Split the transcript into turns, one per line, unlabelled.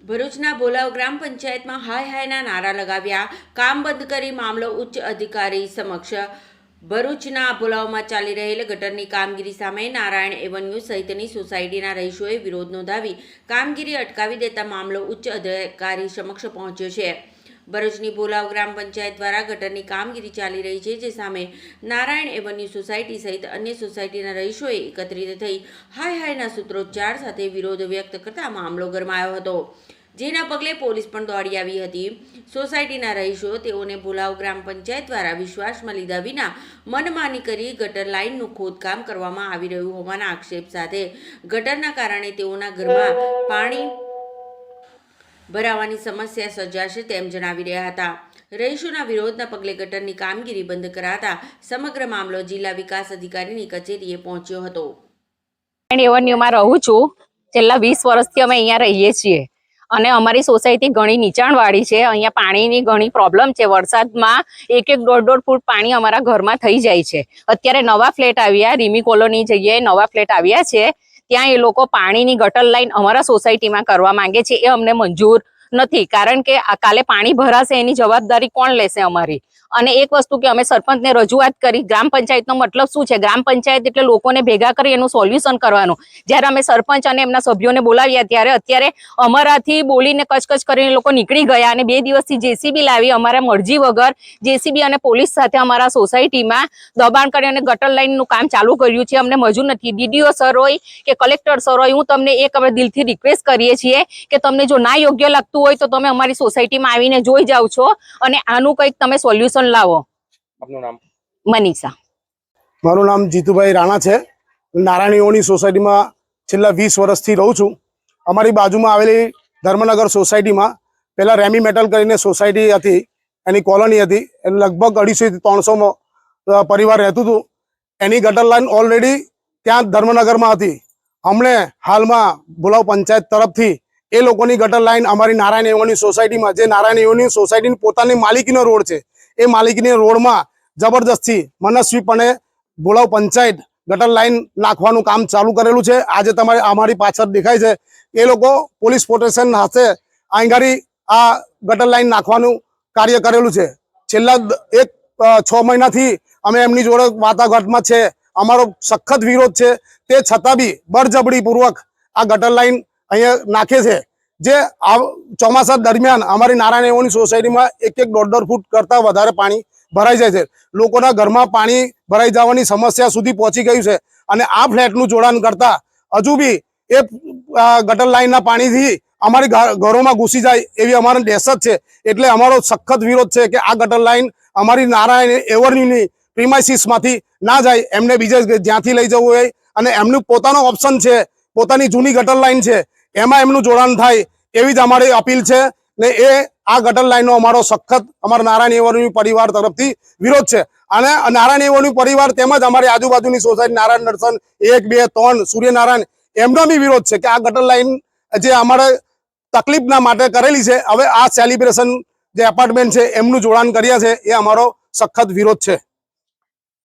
ભરૂચના બોલાવ ગ્રામ પંચાયતમાં હાય હાયના નારા લગાવ્યા, કામ બંધ કરી મામલો ઉચ્ચ અધિકારી સમક્ષ। ભરૂચના બોલાવમાં ચાલી રહેલ ગટરની કામગીરી સામે નારાયણ એવન્યુ સહિતની સોસાયટીના રહીશોએ વિરોધ નોંધાવી કામગીરી અટકાવી દેતા મામલો ઉચ્ચ અધિકારી સમક્ષ પહોંચ્યો છે। ભરૂચની બોલાવ ગ્રામ પંચાયત દ્વારા ગટરની કામગીરી ચાલી રહી છે, જે સામે નારાયણ એવન્યુ સોસાયટી સહિત અન્ય સોસાયટીના રહીશોએ એકત્રિત થઈ હાય હાયના સૂત્રોચ્ચાર સાથે વિરોધ વ્યક્ત કરતા મામલો ગરમાયો હતો, જેના પગલે પોલીસ પણ દોડી આવી હતી। સોસાયટીના રહીશો તેઓને બોલાવ ગ્રામ પંચાયત દ્વારા વિશ્વાસમાં લીધા વિના મનમાની કરી ગટર લાઇનનું ખોદકામ કરવામાં આવી રહ્યું હોવાના આક્ષેપ સાથે ગટરના કારણે તેઓના ઘરમાં પાણી ભરાવાની સમસ્યા સર્જાશે તેમ જણાવી રહ્યા હતા। રહીશોના વિરોધના પગલે ગટરની કામગીરી બંધ કરાતા સમગ્ર મામલો જિલ્લા વિકાસ અધિકારીની કચેરીએ પહોંચ્યો હતો।
એવન્યુમાં રહું છું, છેલ્લા 20 વર્ષથી અમે અહીંયા રહીએ છીએ અને અમારી સોસાયટી ઘણી નીચાણવાળી છે। અહીંયા પાણીની ઘણી પ્રોબ્લેમ છે। વરસાદમાં 1-1.5 ફૂટ પાણી અમારા ઘરમાં થઈ જાય છે। અત્યારે નવા ફ્લેટ આવ્યા, રીમી કોલોની જગ્યાએ નવા ફ્લેટ આવ્યા છે, ત્યાં એ લોકો પાણીની ગટર લાઈન અમારા સોસાયટીમાં કરવા માંગે છે। એ અમને મંજૂર નથી, કારણ કે કાલે પાણી ભરાશે એની જવાબદારી કોણ લેશે અમારી? અને એક વસ્તુ કે અમે સરપંચને રજૂઆત કરી, ગ્રામ પંચાયતનો મતલબ શું છે? ગ્રામ પંચાયત એટલે લોકોને ભેગા કરી એનું સોલ્યુશન કરવાનું। જ્યારે અમે સરપંચ અને એમના સભ્યોને બોલાવ્યા ત્યારે અત્યારે અમારાથી બોલીને કચકચ કરીને લોકો નીકળી ગયા અને 2 દિવસથી જેસીબી લાવી અમારા મરજી વગર જેસીબી અને પોલીસ સાથે અમારા સોસાયટીમાં દબાણ કરી અને ગટર લાઈનનું કામ ચાલુ કર્યું છે। અમને મંજૂર નથી। ડીડીઓ સર હોય કે કલેક્ટર સર હોય, હું તમને એક અમે દિલથી રિક્વેસ્ટ કરીએ છીએ કે તમને જો ના યોગ્ય લાગતું હોય તો તમે અમારી સોસાયટીમાં આવીને જોઈ જાઓ છો અને આનું કંઈક તમે સોલ્યુશન લાવો।
આપનું નામ?
મનીષા।
મારું નામ જીતુભાઈ રાણા છે। નારાયણીઓની સોસાયટીમાં છેલ્લા 20 વર્ષથી રહું છું। અમારી બાજુમાં આવેલી ધર્મનગર સોસાયટીમાં પહેલાં રેમી મેટલ કરીને સોસાયટી હતી, એની કોલોની હતી, એને લગભગ 250 થી 300 પરિવાર રહેતું હતું। એની ગટર લાઈન ઓલરેડી ત્યાં ધર્મનગરમાં હતી। હમણે હાલમાં બોલાવ પંચાયત તરફથી એ લોકોની ગટર લાઈન અમારી નારાયણ એવન્યુ સોસાયટીમાં, જે નારાયણ એવન્યુ સોસાયટીની પોતાની માલિકીનો રોડ છે, એ માલિકીની રોડમાં જબરદસ્તી મનસ્વીપણે બોલાવ પંચાયત ગટર લાઈન નાખવાનું કામ ચાલુ કરેલું છે। આજે તમારે અમારી પાછળ દેખાય છે, એ લોકો પોલીસ પ્રોટેક્શન હશે આંગારી આ ગટર લાઈન નાખવાનું કાર્ય કરેલું છે। છેલ્લા 6 મહિનાથી અમે એમની જોડે વાટાઘાટમાં છે। અમારો સખત વિરોધ છે, તે છતાં બી બળજબરીપૂર્વક આ ગટર લાઈન અહીંયા નાખે છે, જે ચોમાસા દરમિયાન અમારી નારાયણ એવન્યુ સોસાયટીમાં 1-1.5 ફૂટ કરતાં વધારે પાણી ભરાઈ જાય છે। લોકોના ઘરમાં પાણી ભરાઈ જવાની સમસ્યા સુધી પહોંચી ગયું છે અને આ ફ્લેટનું જોડાણ કરતા હજુ બી એ ગટર લાઈનના પાણીથી અમારી ઘરોમાં ઘૂસી જાય એવી અમારી દહેશત છે। એટલે અમારો સખત વિરોધ છે કે આ ગટર લાઈન અમારી નારાયણ એવન્યુની પ્રિમાઇસીસમાંથી ના જાય, એમને બીજે જ્યાંથી લઈ જવું હોય અને એમનું પોતાનો ઓપ્શન છે, પોતાની જૂની ગટર લાઈન છે, એમાં એમનું જોડાણ થાય એવી જ અમારી અપીલ છે। ને એ આ ગટર લાઈનનો અમારો સખત અમારા નારાયણ એવન્યુ પરિવાર તરફથી વિરોધ છે। અને નારાયણ એવન્યુ પરિવાર તેમજ અમારી આજુબાજુની સોસાયટી નારાયણ દર્શન 1, 2, 3 સૂર્યનારાયણ, એમનો બી વિરોધ છે કે આ ગટર લાઈન જે અમારે તકલીફના માટે કરેલી છે, હવે આ સેલિબ્રેશન જે એપાર્ટમેન્ટ છે એમનું જોડાણ કર્યા છે, એ અમારો સખત વિરોધ છે।